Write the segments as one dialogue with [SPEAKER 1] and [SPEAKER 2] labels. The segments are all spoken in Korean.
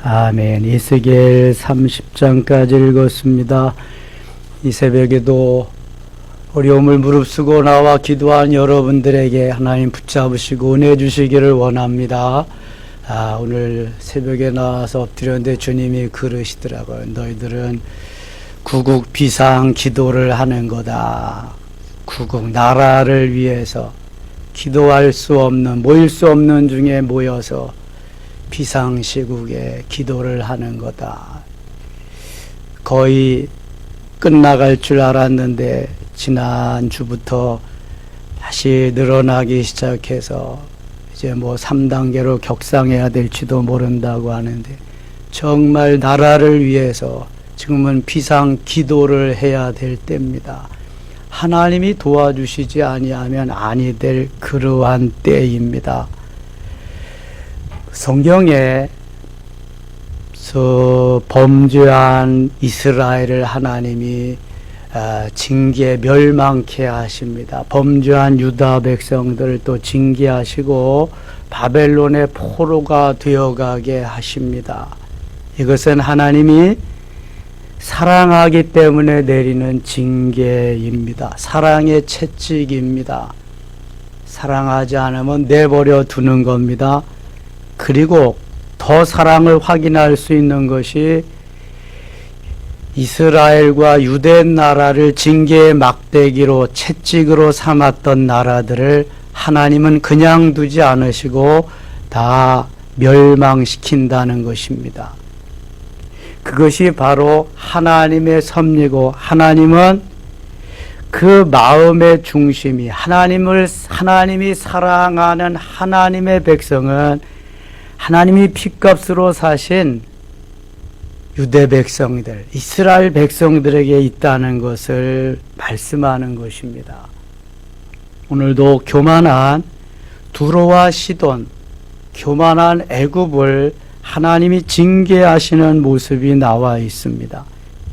[SPEAKER 1] 아멘. 에스겔 30장까지 읽었습니다. 이 새벽에도 어려움을 무릅쓰고 나와 기도한 여러분들에게 하나님 붙잡으시고 은혜 주시기를 원합니다. 오늘 새벽에 나와서 엎드렸는데 주님이 그러시더라고요. 너희들은 구국 비상 기도를 하는 거다. 구국 나라를 위해서 기도할 수 없는, 모일 수 없는 중에 모여서 비상시국에 기도를 하는 거다. 거의 끝나갈 줄 알았는데 지난주부터 다시 늘어나기 시작해서 이제 3단계로 격상해야 될지도 모른다고 하는데, 정말 나라를 위해서 지금은 비상 기도를 해야 될 때입니다. 하나님이 도와주시지 아니하면 아니 될 그러한 때입니다. 성경에 범죄한 이스라엘을 하나님이 징계 멸망케 하십니다. 범죄한 유다 백성들을 또 징계하시고 바벨론의 포로가 되어가게 하십니다. 이것은 하나님이 사랑하기 때문에 내리는 징계입니다. 사랑의 채찍입니다. 사랑하지 않으면 내버려 두는 겁니다. 그리고 더 사랑을 확인할 수 있는 것이 이스라엘과 유대 나라를 징계의 막대기로 채찍으로 삼았던 나라들을 하나님은 그냥 두지 않으시고 다 멸망시킨다는 것입니다. 그것이 바로 하나님의 섭리고, 하나님은 그 마음의 중심이 하나님이 사랑하는 하나님의 백성은 하나님이 핏값으로 사신 유대 백성들, 이스라엘 백성들에게 있다는 것을 말씀하는 것입니다. 오늘도 교만한 두로와 시돈, 교만한 애굽을 하나님이 징계하시는 모습이 나와 있습니다.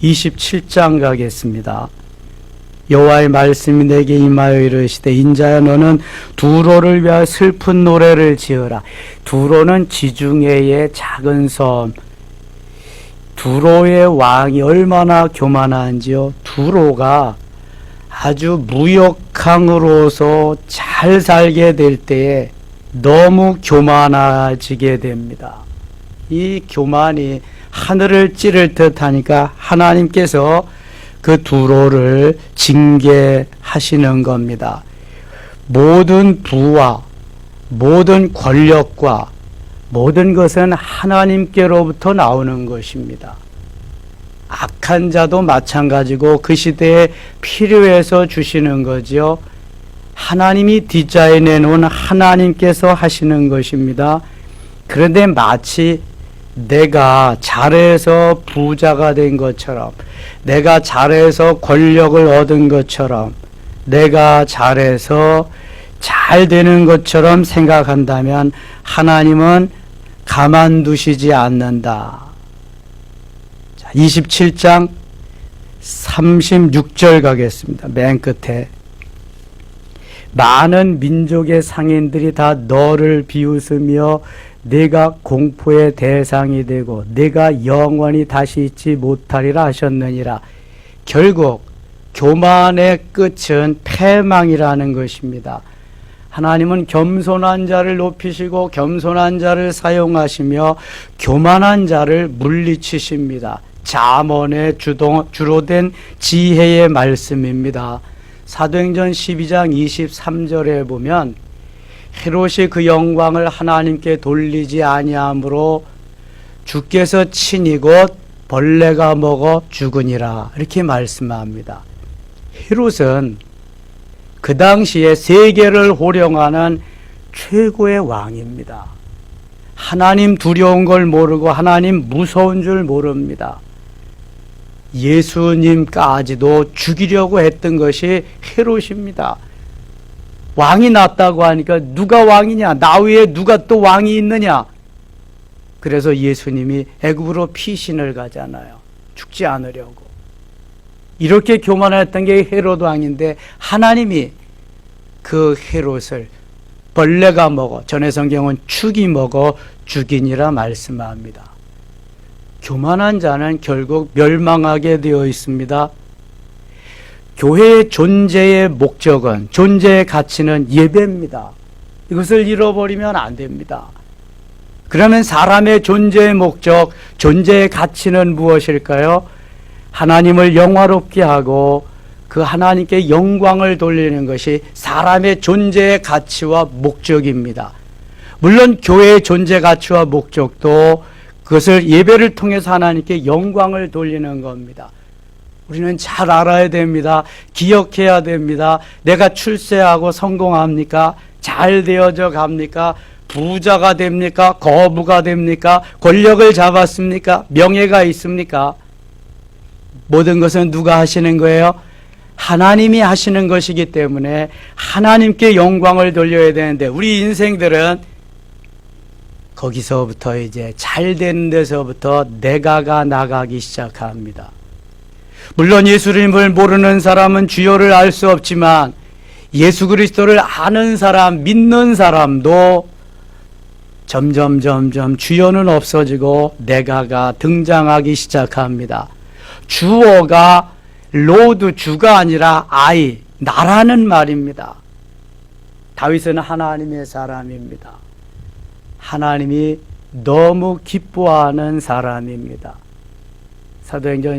[SPEAKER 1] 27장 가겠습니다. 여호와의 말씀이 내게 임하여 이르시되, 인자야 너는 두로를 위하여 슬픈 노래를 지어라. 두로는 지중해의 작은 섬, 두로의 왕이 얼마나 교만한지요. 두로가 아주 무역강으로서 잘 살게 될 때에 너무 교만해지게 됩니다. 이 교만이 하늘을 찌를 듯 하니까 하나님께서 그 두로를 징계하시는 겁니다. 모든 부와 모든 권력과 모든 것은 하나님께로부터 나오는 것입니다. 악한 자도 마찬가지고 그 시대에 필요해서 주시는 거죠. 하나님이 디자인해 놓은, 하나님께서 하시는 것입니다. 그런데 마치 내가 잘해서 부자가 된 것처럼, 내가 잘해서 권력을 얻은 것처럼, 내가 잘해서 잘 되는 것처럼 생각한다면 하나님은 가만두시지 않는다. 27장 36절 가겠습니다. 맨 끝에 많은 민족의 상인들이 다 너를 비웃으며 네가 공포의 대상이 되고 네가 영원히 다시 잊지 못하리라 하셨느니라. 결국 교만의 끝은 패망이라는 것입니다. 하나님은 겸손한 자를 높이시고 겸손한 자를 사용하시며 교만한 자를 물리치십니다. 잠언에 주로 된 지혜의 말씀입니다. 사도행전 12장 23절에 보면 헤롯이 그 영광을 하나님께 돌리지 아니함으로 주께서 친히 곧 벌레가 먹어 죽으니라, 이렇게 말씀합니다. 헤롯은 그 당시에 세계를 호령하는 최고의 왕입니다. 하나님 두려운 걸 모르고 하나님 무서운 줄 모릅니다. 예수님까지도 죽이려고 했던 것이 헤롯입니다. 왕이 났다고 하니까 누가 왕이냐, 나 외에 누가 또 왕이 있느냐. 그래서 예수님이 애굽으로 피신을 가잖아요. 죽지 않으려고. 이렇게 교만했던 게 헤롯 왕인데 하나님이 그 헤롯을 벌레가 먹어, 전에 성경은 축이 먹어 죽이니라 말씀합니다. 교만한 자는 결국 멸망하게 되어 있습니다. 교회의 존재의 목적은, 존재의 가치는 예배입니다. 이것을 잃어버리면 안 됩니다. 그러면 사람의 존재의 목적, 존재의 가치는 무엇일까요? 하나님을 영화롭게 하고 그 하나님께 영광을 돌리는 것이 사람의 존재의 가치와 목적입니다. 물론 교회의 존재 가치와 목적도 그것을 예배를 통해서 하나님께 영광을 돌리는 겁니다. 우리는 잘 알아야 됩니다. 기억해야 됩니다. 내가 출세하고 성공합니까? 잘 되어져 갑니까? 부자가 됩니까? 거부가 됩니까? 권력을 잡았습니까? 명예가 있습니까? 모든 것은 누가 하시는 거예요? 하나님이 하시는 것이기 때문에 하나님께 영광을 돌려야 되는데 우리 인생들은 거기서부터 이제 잘 되는 데서부터 내가가 나가기 시작합니다. 물론 예수님을 모르는 사람은 주여를 알 수 없지만 예수 그리스도를 아는 사람, 믿는 사람도 점점 주여는 없어지고 내가가 등장하기 시작합니다. 주어가 로드, 주가 아니라 I, 나라는 말입니다. 다윗은 하나님의 사람입니다. 하나님이 너무 기뻐하는 사람입니다. 사도행전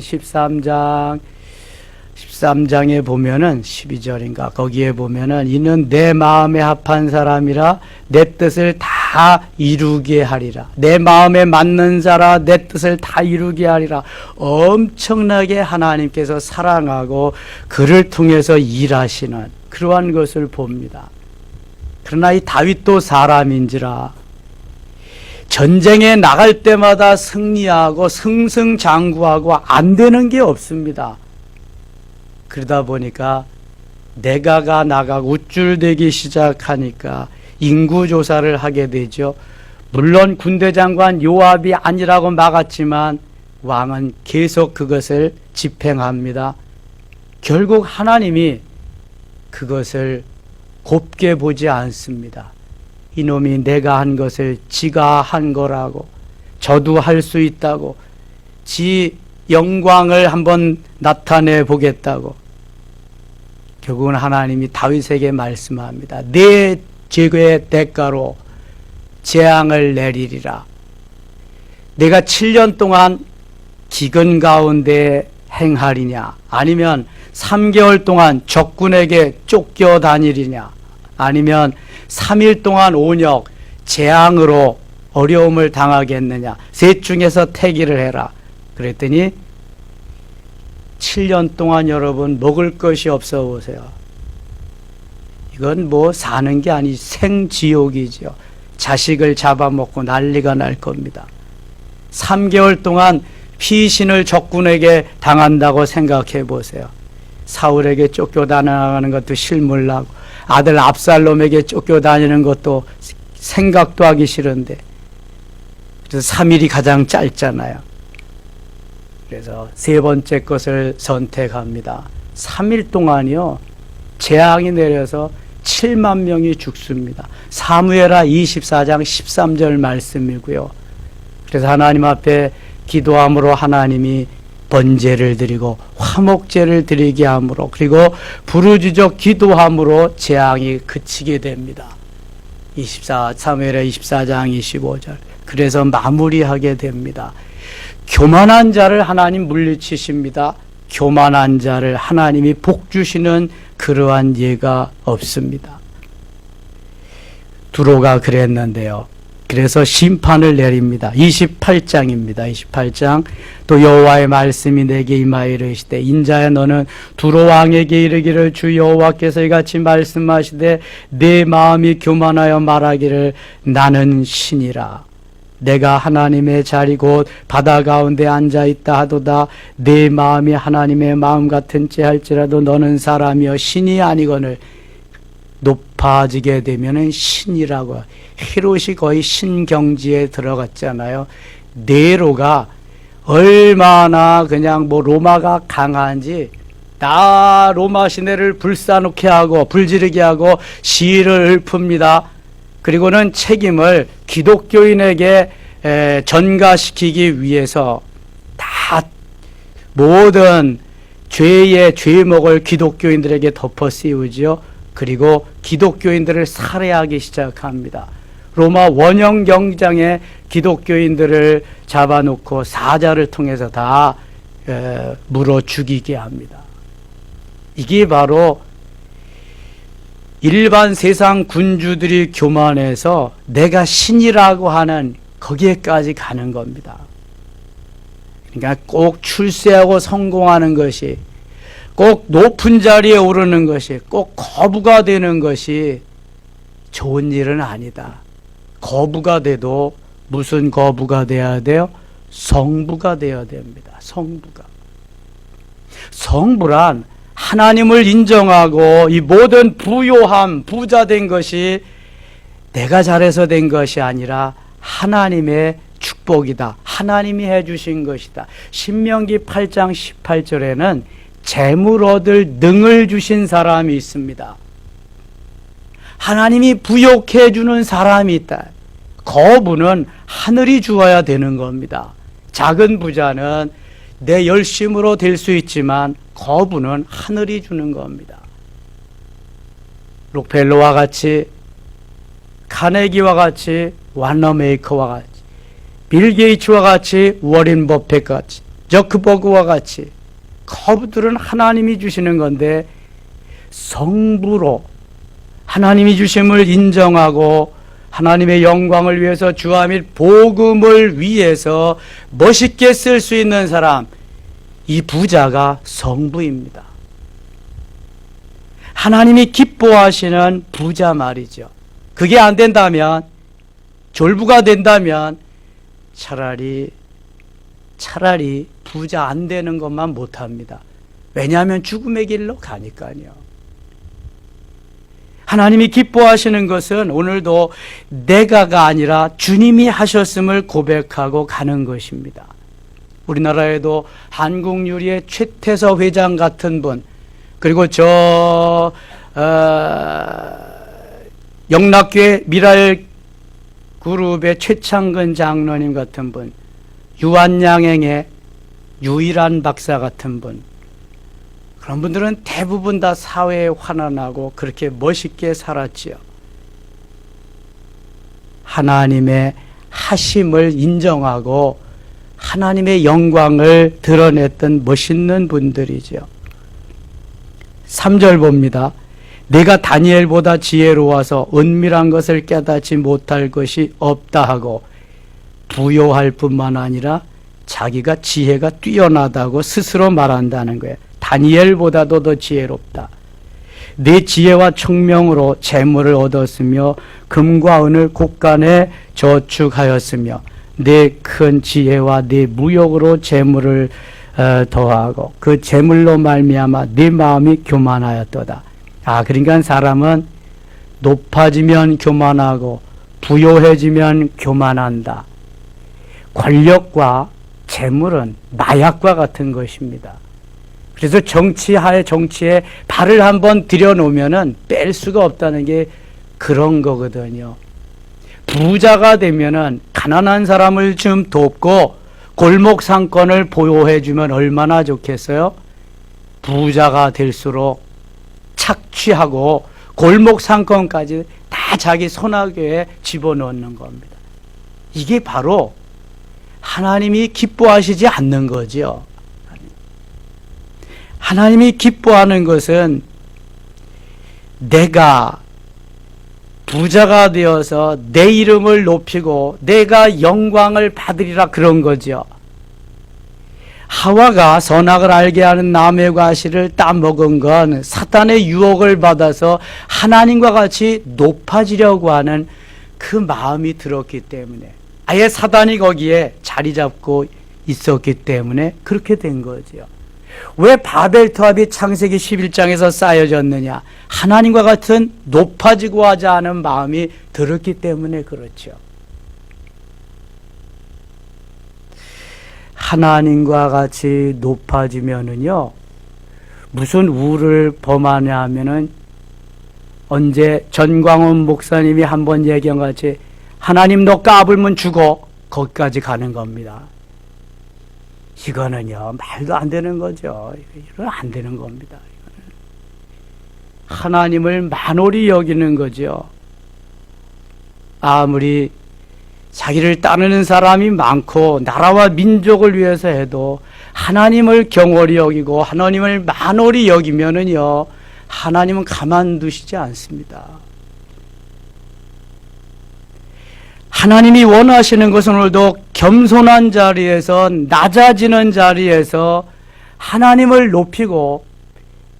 [SPEAKER 1] 13장에 보면은 12절인가 거기에 보면은 이는 내 마음에 합한 사람이라 내 뜻을 다 이루게 하리라. 내 마음에 맞는 자라 내 뜻을 다 이루게 하리라. 엄청나게 하나님께서 사랑하고 그를 통해서 일하시는 그러한 것을 봅니다. 그러나 이 다윗도 사람인지라 전쟁에 나갈 때마다 승리하고 승승장구하고 안 되는 게 없습니다. 그러다 보니까 내가가 나가고 우쭐대기 시작하니까 인구조사를 하게 되죠. 물론 군대 장관 요압이 아니라고 막았지만 왕은 계속 그것을 집행합니다. 결국 하나님이 그것을 곱게 보지 않습니다. 이놈이 내가 한 것을 지가 한 거라고, 저도 할 수 있다고, 지 영광을 한번 나타내 보겠다고. 결국은 하나님이 다윗에게 말씀합니다. 내 죄의 대가로 재앙을 내리리라. 내가 7년 동안 기근 가운데 행하리냐, 아니면 3개월 동안 적군에게 쫓겨 다니리냐, 아니면 3일 동안 온역 재앙으로 어려움을 당하겠느냐, 셋 중에서 택일을 해라. 그랬더니 7년 동안 여러분 먹을 것이 없어 보세요. 이건 뭐 사는 게 아니 생지옥이죠. 자식을 잡아먹고 난리가 날 겁니다. 3개월 동안 피신을 적군에게 당한다고 생각해 보세요. 사울에게 쫓겨다니는 것도 실물나고 아들 압살롬에게 쫓겨다니는 것도 생각도 하기 싫은데, 그래서 3일이 가장 짧잖아요. 그래서 세 번째 것을 선택합니다. 3일 동안이요 재앙이 내려서 7만 명이 죽습니다. 사무엘하 24장 13절 말씀이고요. 그래서 하나님 앞에 기도함으로 하나님이 번제를 드리고 화목제를 드리게 함으로, 그리고 부르짖어 기도함으로 재앙이 그치게 됩니다. 사무엘하 24장 25절. 그래서 마무리하게 됩니다. 교만한 자를 하나님 물리치십니다. 교만한 자를 하나님이 복 주시는 그러한 예가 없습니다. 두로가 그랬는데요. 그래서 심판을 내립니다. 28장입니다. 28장. 또 여호와의 말씀이 내게 임하여 이르시되, 인자야 너는 두로 왕에게 이르기를 주 여호와께서 이같이 말씀하시되 내 마음이 교만하여 말하기를 나는 신이라. 내가 하나님의 자리 곧 바다 가운데 앉아있다 하도다. 내 마음이 하나님의 마음 같은지 할지라도 너는 사람이여 신이 아니거늘. 높아지게 되면은 신이라고. 헤롯이 거의 신경지에 들어갔잖아요. 네로가 얼마나 그냥 뭐 로마가 강한지, 나 로마 시내를 불사놓게 하고 불지르게 하고 시위를 읊습니다. 그리고는 책임을 기독교인에게 전가시키기 위해서 모든 죄의 죄목을 기독교인들에게 덮어 씌우지요. 그리고 기독교인들을 살해하기 시작합니다. 로마 원형 경장에 기독교인들을 잡아놓고 사자를 통해서 다 물어 죽이게 합니다. 이게 바로 일반 세상 군주들이 교만해서 내가 신이라고 하는 거기에까지 가는 겁니다. 그러니까 꼭 출세하고 성공하는 것이, 꼭 높은 자리에 오르는 것이, 꼭 거부가 되는 것이 좋은 일은 아니다. 거부가 돼도 무슨 거부가 돼야 돼요? 성부가 되어야 됩니다. 성부가. 성부란 하나님을 인정하고 이 모든 부요함, 부자 된 것이 내가 잘해서 된 것이 아니라 하나님의 축복이다. 하나님이 해주신 것이다. 신명기 8장 18절에는 재물 얻을 능을 주신 사람이 있습니다. 하나님이 부욕해 주는 사람이 있다. 거부는 하늘이 주어야 되는 겁니다. 작은 부자는 내 열심으로 될 수 있지만 거부는 하늘이 주는 겁니다. 록펠러와 같이, 카네기와 같이, 완너메이커와 같이, 빌 게이츠와 같이, 워렌 버핏 같이, 저크버그와 같이 거부들은 하나님이 주시는 건데 성부로 하나님이 주심을 인정하고 하나님의 영광을 위해서 주와 및 복음을 위해서 멋있게 쓸 수 있는 사람, 이 부자가 성부입니다. 하나님이 기뻐하시는 부자 말이죠. 그게 안 된다면, 졸부가 된다면 차라리 부자 안 되는 것만 못합니다. 왜냐하면 죽음의 길로 가니까요. 하나님이 기뻐하시는 것은 오늘도 내가가 아니라 주님이 하셨음을 고백하고 가는 것입니다. 우리나라에도 한국유리의 최태서 회장 같은 분, 그리고 영락교회 미랄그룹의 최창근 장로님 같은 분, 유한양행의 유일한 박사 같은 분, 그런 분들은 대부분 다 사회에 환원하고 그렇게 멋있게 살았지요. 하나님의 하심을 인정하고 하나님의 영광을 드러냈던 멋있는 분들이죠. 3절 봅니다. 내가 다니엘보다 지혜로워서 은밀한 것을 깨닫지 못할 것이 없다 하고 부요할 뿐만 아니라 자기가 지혜가 뛰어나다고 스스로 말한다는 거예요. 다니엘보다도 더 지혜롭다. 내 지혜와 청명으로 재물을 얻었으며 금과 은을 곳간에 저축하였으며 내 큰 지혜와 내 무역으로 재물을 더하고 그 재물로 말미암아 내 마음이 교만하였도다. 그러니까 사람은 높아지면 교만하고 부요해지면 교만한다. 권력과 재물은 마약과 같은 것입니다. 그래서 정치에 발을 한번 들여놓으면은 뺄 수가 없다는 게 그런 거거든요. 부자가 되면은 가난한 사람을 좀 돕고 골목 상권을 보호해주면 얼마나 좋겠어요? 부자가 될수록 착취하고 골목 상권까지 다 자기 손아귀에 집어넣는 겁니다. 이게 바로 하나님이 기뻐하시지 않는 거죠. 하나님이 기뻐하는 것은 내가 부자가 되어서 내 이름을 높이고 내가 영광을 받으리라 그런 거죠. 하와가 선악을 알게 하는 나무의 과실을 따먹은 건 사탄의 유혹을 받아서 하나님과 같이 높아지려고 하는 그 마음이 들었기 때문에, 아예 사단이 거기에 자리 잡고 있었기 때문에 그렇게 된 거죠. 왜 바벨 토합이 창세기 11장에서 쌓여졌느냐? 하나님과 같은 높아지고 하자 하는 마음이 들었기 때문에 그렇죠. 하나님과 같이 높아지면은요, 무슨 우를 범하냐 하면은, 언제 전광훈 목사님이 한번 얘기한 것 같이, 하나님 너 까불면 죽어. 거기까지 가는 겁니다. 이거는요, 말도 안 되는 거죠. 이건 안 되는 겁니다. 하나님을 만홀히 여기는 거죠. 아무리 자기를 따르는 사람이 많고 나라와 민족을 위해서 해도 하나님을 경홀히 여기고 하나님을 만홀히 여기면은요, 하나님은 가만두시지 않습니다. 하나님이 원하시는 것은 오늘도 겸손한 자리에서, 낮아지는 자리에서 하나님을 높이고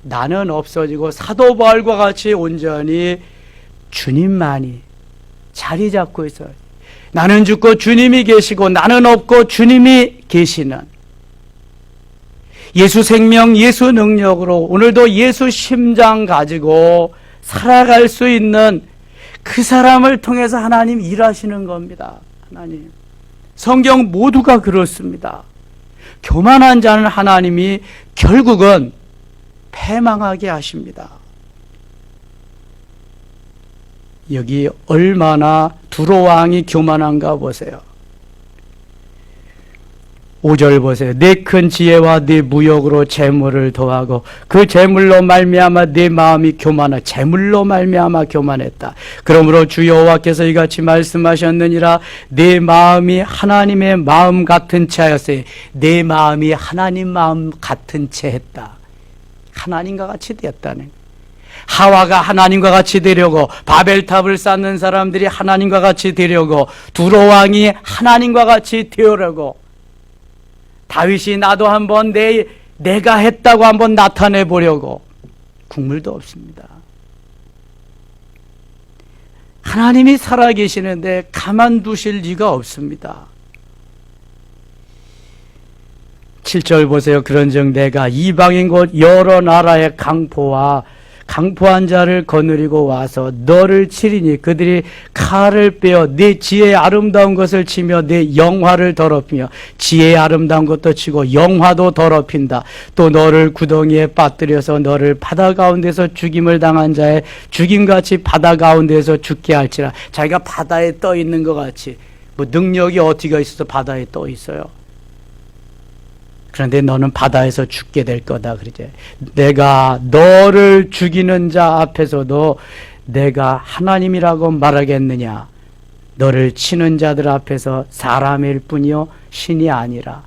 [SPEAKER 1] 나는 없어지고 사도 바울과 같이 온전히 주님만이 자리 잡고 있어요. 나는 죽고 주님이 계시고 나는 없고 주님이 계시는 예수 생명, 예수 능력으로 오늘도 예수 심장 가지고 살아갈 수 있는 그 사람을 통해서 하나님 일하시는 겁니다. 하나님. 성경 모두가 그렇습니다. 교만한 자는 하나님이 결국은 패망하게 하십니다. 여기 얼마나 두로 왕이 교만한가 보세요. 5절 보세요. 내 큰 지혜와 네 무역으로 재물을 더하고 그 재물로 말미암아 네 마음이 교만하 재물로 말미암아 교만했다. 그러므로 주 여호와께서 이같이 말씀하셨느니라. 내 마음이 하나님의 마음 같은 채 하였으니 내 마음이 하나님 마음 같은 채 했다. 하나님과 같이 되었다는 거예요. 하와가 하나님과 같이 되려고 바벨탑을 쌓는 사람들이 하나님과 같이 되려고 두로 왕이 하나님과 같이 되려고 다윗이 나도 한번 내가 했다고 한번 나타내 보려고 국물도 없습니다. 하나님이 살아계시는데 가만두실 리가 없습니다. 7절 보세요. 그런즉 내가 이방인 곧 여러 나라의 강포한 자를 거느리고 와서 너를 치리니 그들이 칼을 빼어 네 지혜의 아름다운 것을 치며 네 영화를 더럽히며 지혜의 아름다운 것도 치고 영화도 더럽힌다. 또 너를 구덩이에 빠뜨려서 너를 바다 가운데서 죽임을 당한 자의 죽임같이 바다 가운데서 죽게 할지라. 자기가 바다에 떠 있는 것 같이 뭐 능력이 어디가 있어서 바다에 떠 있어요. 그런데 너는 바다에서 죽게 될 거다. 그러지. 내가 너를 죽이는 자 앞에서도 내가 하나님이라고 말하겠느냐. 너를 치는 자들 앞에서 사람일 뿐이요 신이 아니라.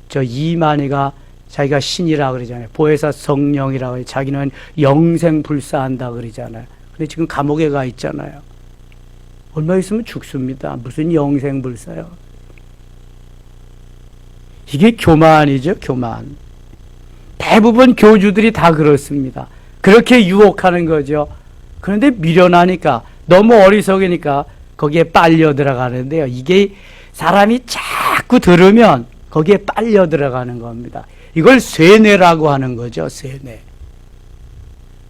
[SPEAKER 1] 저 이만희가 자기가 신이라 그러잖아요. 보혜사 성령이라고 해요. 자기는 영생불사한다 그러잖아요. 근데 지금 감옥에 가 있잖아요. 얼마 있으면 죽습니다. 무슨 영생불사요. 이게 교만이죠, 교만. 대부분 교주들이 다 그렇습니다. 그렇게 유혹하는 거죠. 그런데 미련하니까, 너무 어리석으니까 거기에 빨려 들어가는데요. 이게 사람이 자꾸 들으면 거기에 빨려 들어가는 겁니다. 이걸 쇠뇌라고 하는 거죠, 쇠뇌.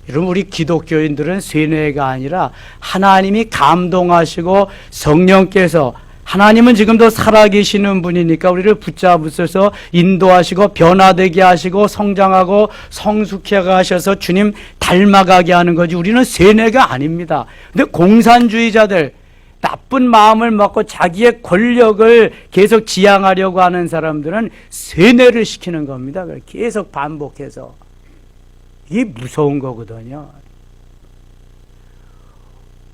[SPEAKER 1] 여러분, 우리 기독교인들은 쇠뇌가 아니라 하나님이 감동하시고 성령께서 하나님은 지금도 살아계시는 분이니까 우리를 붙잡으셔서 인도하시고 변화되게 하시고 성장하고 성숙하게 하셔서 주님 닮아가게 하는 거지 우리는 쇠뇌가 아닙니다. 근데 공산주의자들 나쁜 마음을 먹고 자기의 권력을 계속 지향하려고 하는 사람들은 쇠뇌를 시키는 겁니다. 계속 반복해서. 이게 무서운 거거든요.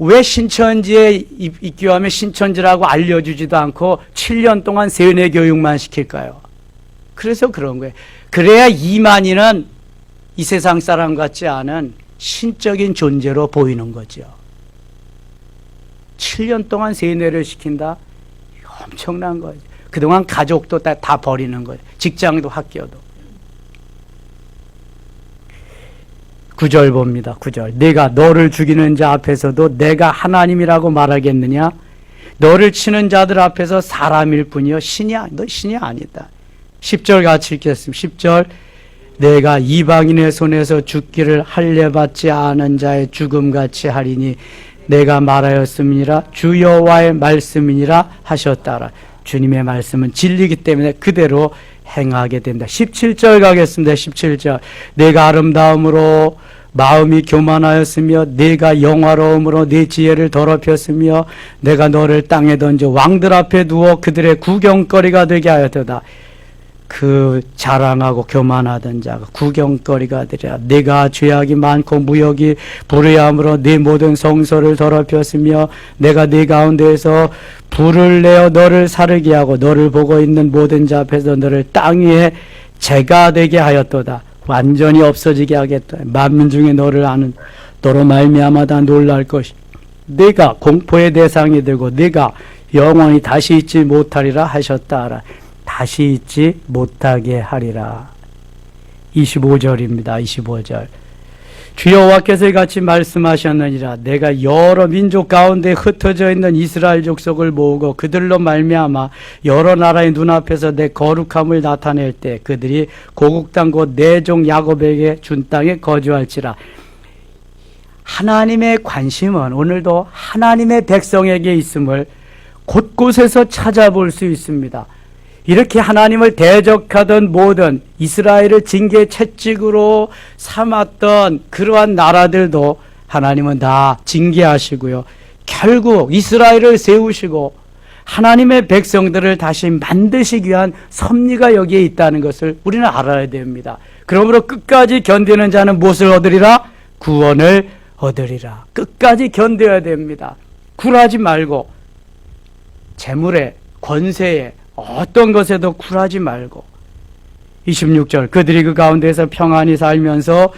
[SPEAKER 1] 왜 신천지에 입교하면 신천지라고 알려주지도 않고 7년 동안 세뇌 교육만 시킬까요? 그래서 그런 거예요. 그래야 이만희는 이 세상 사람 같지 않은 신적인 존재로 보이는 거죠. 7년 동안 세뇌를 시킨다? 엄청난 거죠. 그동안 가족도 다 버리는 거예요. 직장도 학교도. 9절 봅니다. 9절. 내가 너를 죽이는 자 앞에서도 내가 하나님이라고 말하겠느냐? 너를 치는 자들 앞에서 사람일 뿐이요 너 신이 아니다. 10절 같이 읽겠습니다. 10절. 내가 이방인의 손에서 죽기를 할례받지 않은 자의 죽음같이 하리니 내가 말하였음이니라 주 여호와의 말씀이니라 하셨다라. 주님의 말씀은 진리이기 때문에 그대로 행하게 된다. 17절 가겠습니다. 17절. 내가 아름다움으로 마음이 교만하였으며 내가 영화로움으로 내 지혜를 더럽혔으며 내가 너를 땅에 던져 왕들 앞에 두어 그들의 구경거리가 되게 하였도다. 그 자랑하고 교만하던 자가 구경거리가 되리라. 내가 죄악이 많고 무역이 불의함으로 네 모든 성소를 더럽혔으며 내가 네 가운데에서 불을 내어 너를 사르게 하고 너를 보고 있는 모든 자 앞에서 너를 땅 위에 재가 되게 하였도다. 완전히 없어지게 하겠다. 만민 중에 너를 아는 너로 말미암아 다 놀랄 것이 내가 공포의 대상이 되고 내가 영원히 다시 잊지 못하리라 하셨다. 다시 잊지 못하게 하리라. 25절입니다. 25절. 주 여호와께서 이같이 말씀하셨느니라. 내가 여러 민족 가운데 흩어져 있는 이스라엘 족속을 모으고 그들로 말미암아 여러 나라의 눈앞에서 내 거룩함을 나타낼 때 그들이 고국 땅 곧 내 종 야곱에게 준 땅에 거주할지라. 하나님의 관심은 오늘도 하나님의 백성에게 있음을 곳곳에서 찾아볼 수 있습니다. 이렇게 하나님을 대적하던 모든 이스라엘을 징계 채찍으로 삼았던 그러한 나라들도 하나님은 다 징계하시고요. 결국 이스라엘을 세우시고 하나님의 백성들을 다시 만드시기 위한 섭리가 여기에 있다는 것을 우리는 알아야 됩니다. 그러므로 끝까지 견디는 자는 무엇을 얻으리라? 구원을 얻으리라. 끝까지 견뎌야 됩니다. 굴하지 말고 재물에 권세에 어떤 것에도 굴하지 말고 26절 그들이 그 가운데서 평안히 살면서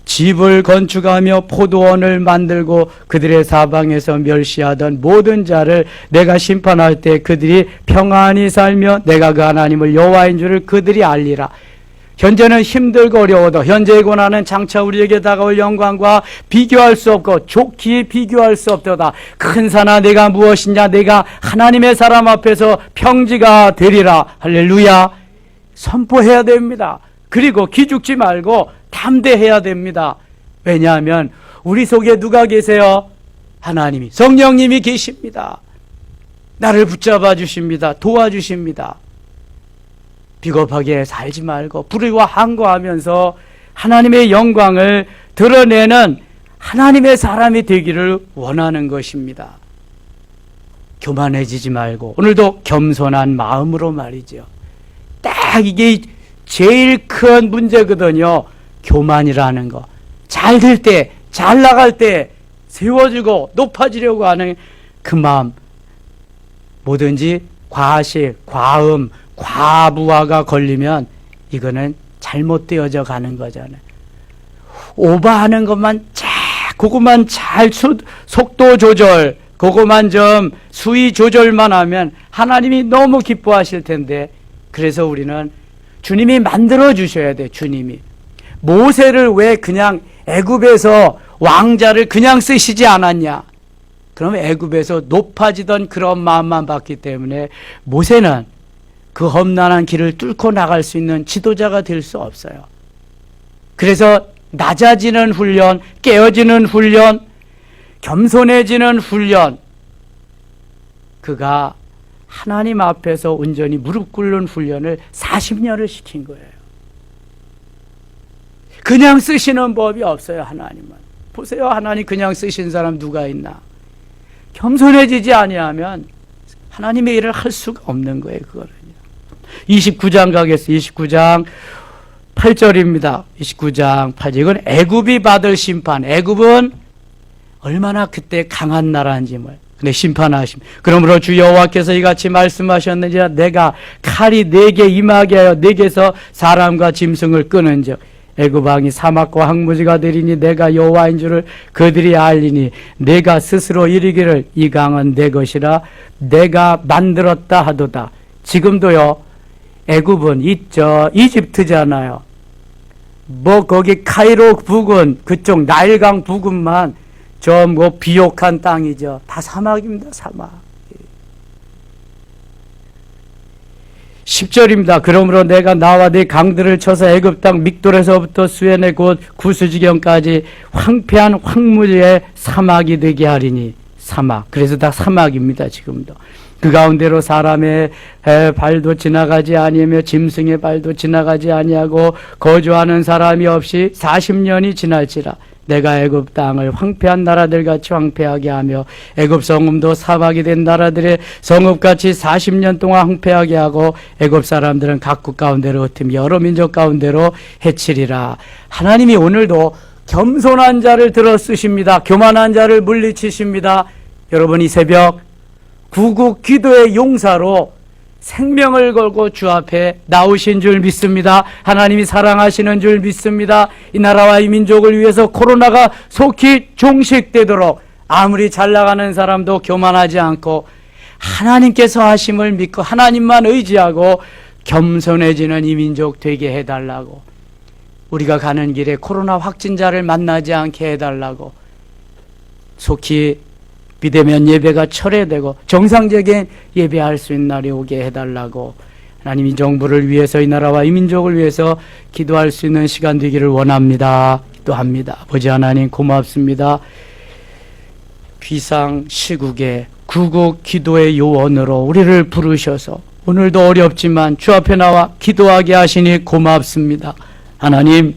[SPEAKER 1] 집을 건축하며 포도원을 만들고 그들의 사방에서 멸시하던 모든 자를 내가 심판할 때 그들이 평안히 살며 내가 그 하나님을 여호와인 줄을 그들이 알리라. 현재는 힘들고 어려워도 현재의 고난은 장차 우리에게 다가올 영광과 비교할 수 없고 좋기에 비교할 수 없도다. 큰 산아 내가 무엇이냐 내가 하나님의 사람 앞에서 평지가 되리라. 할렐루야. 선포해야 됩니다. 그리고 기죽지 말고 담대해야 됩니다. 왜냐하면 우리 속에 누가 계세요? 하나님이 성령님이 계십니다. 나를 붙잡아 주십니다. 도와주십니다. 비겁하게 살지 말고 불의와 항거하면서 하나님의 영광을 드러내는 하나님의 사람이 되기를 원하는 것입니다. 교만해지지 말고 오늘도 겸손한 마음으로 말이죠. 딱 이게 제일 큰 문제거든요. 교만이라는 거. 잘 될 때, 잘 나갈 때 세워지고 높아지려고 하는 그 마음. 뭐든지 과실, 과음, 과부하가 걸리면 이거는 잘못되어져 가는 거잖아요. 오버하는 것만 그것만 잘 속도 조절, 그것만 좀 수위 조절만 하면 하나님이 너무 기뻐하실 텐데 그래서 우리는 주님이 만들어 주셔야 돼. 주님이 모세를 왜 그냥 애굽에서 왕자를 그냥 쓰시지 않았냐? 그러면 애굽에서 높아지던 그런 마음만 봤기 때문에 모세는 그 험난한 길을 뚫고 나갈 수 있는 지도자가 될 수 없어요. 그래서 낮아지는 훈련, 깨어지는 훈련, 겸손해지는 훈련, 그가 하나님 앞에서 온전히 무릎 꿇는 훈련을 40년을 시킨 거예요. 그냥 쓰시는 법이 없어요. 하나님은. 보세요. 하나님 그냥 쓰신 사람 누가 있나? 겸손해지지 아니하면 하나님의 일을 할 수가 없는 거예요. 그거를. 29장 가겠습니다. 29장 8절입니다. 29장 8절. 이건 애굽이 받을 심판. 애굽은 얼마나 그때 강한 나라인지를. 근데 심판하심. 그러므로 주 여호와께서 이같이 말씀하셨느니라. 내가 칼이 네게 임하게 하여 네게서 사람과 짐승을 끄는즉 애굽 왕이 사막과 황무지가 되리니 내가 여호와인 줄을 그들이 알리니 내가 스스로 이르기를 이 강은 내 것이라 내가 만들었다 하도다. 지금도요. 애굽은 있죠. 이집트잖아요. 뭐 거기 카이로 부근 그쪽 나일강 부근만 저 뭐 비옥한 땅이죠. 다 사막입니다. 사막. 10절입니다. 그러므로 내가 나와 네 강들을 쳐서 애굽 땅 믹돌에서부터 수엔의 곧 구스지경까지 황폐한 황무지의 사막이 되게 하리니. 사막. 그래서 다 사막입니다. 지금도. 그 가운데로 사람의 발도 지나가지 아니하며 짐승의 발도 지나가지 아니하고 거주하는 사람이 없이 40년이 지날지라. 내가 애굽 땅을 황폐한 나라들 같이 황폐하게 하며 애굽 성읍도 사막이 된 나라들의 성읍 같이 40년 동안 황폐하게 하고 애굽 사람들은 각국 가운데로 흩으며 여러 민족 가운데로 해치리라. 하나님이 오늘도 겸손한 자를 들어 쓰십니다. 교만한 자를 물리치십니다. 여러분, 이 새벽 구국 기도의 용사로 생명을 걸고 주 앞에 나오신 줄 믿습니다. 하나님이 사랑하시는 줄 믿습니다. 이 나라와 이 민족을 위해서 코로나가 속히 종식되도록 아무리 잘 나가는 사람도 교만하지 않고 하나님께서 하심을 믿고 하나님만 의지하고 겸손해지는 이 민족 되게 해달라고, 우리가 가는 길에 코로나 확진자를 만나지 않게 해달라고, 속히 비대면 예배가 철회되고 정상적인 예배할 수 있는 날이 오게 해달라고, 하나님 이 정부를 위해서 이 나라와 이 민족을 위해서 기도할 수 있는 시간 되기를 원합니다. 기도합니다. 아버지 하나님 고맙습니다. 귀상 시국에 구국 기도의 요원으로 우리를 부르셔서 오늘도 어렵지만 주 앞에 나와 기도하게 하시니 고맙습니다. 하나님,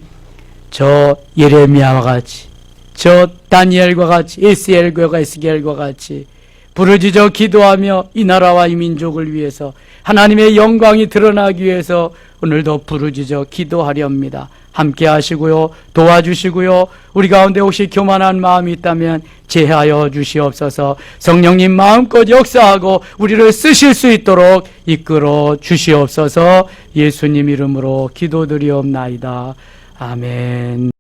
[SPEAKER 1] 저 예레미야와 같이, 저 다니엘과 같이, 에스겔과 같이 부르짖어 기도하며 이 나라와 이 민족을 위해서 하나님의 영광이 드러나기 위해서 오늘도 부르짖어 기도하렵니다. 함께 하시고요, 도와주시고요, 우리 가운데 혹시 교만한 마음이 있다면 제하여 주시옵소서. 성령님 마음껏 역사하고 우리를 쓰실 수 있도록 이끌어 주시옵소서. 예수님 이름으로 기도드리옵나이다. 아멘.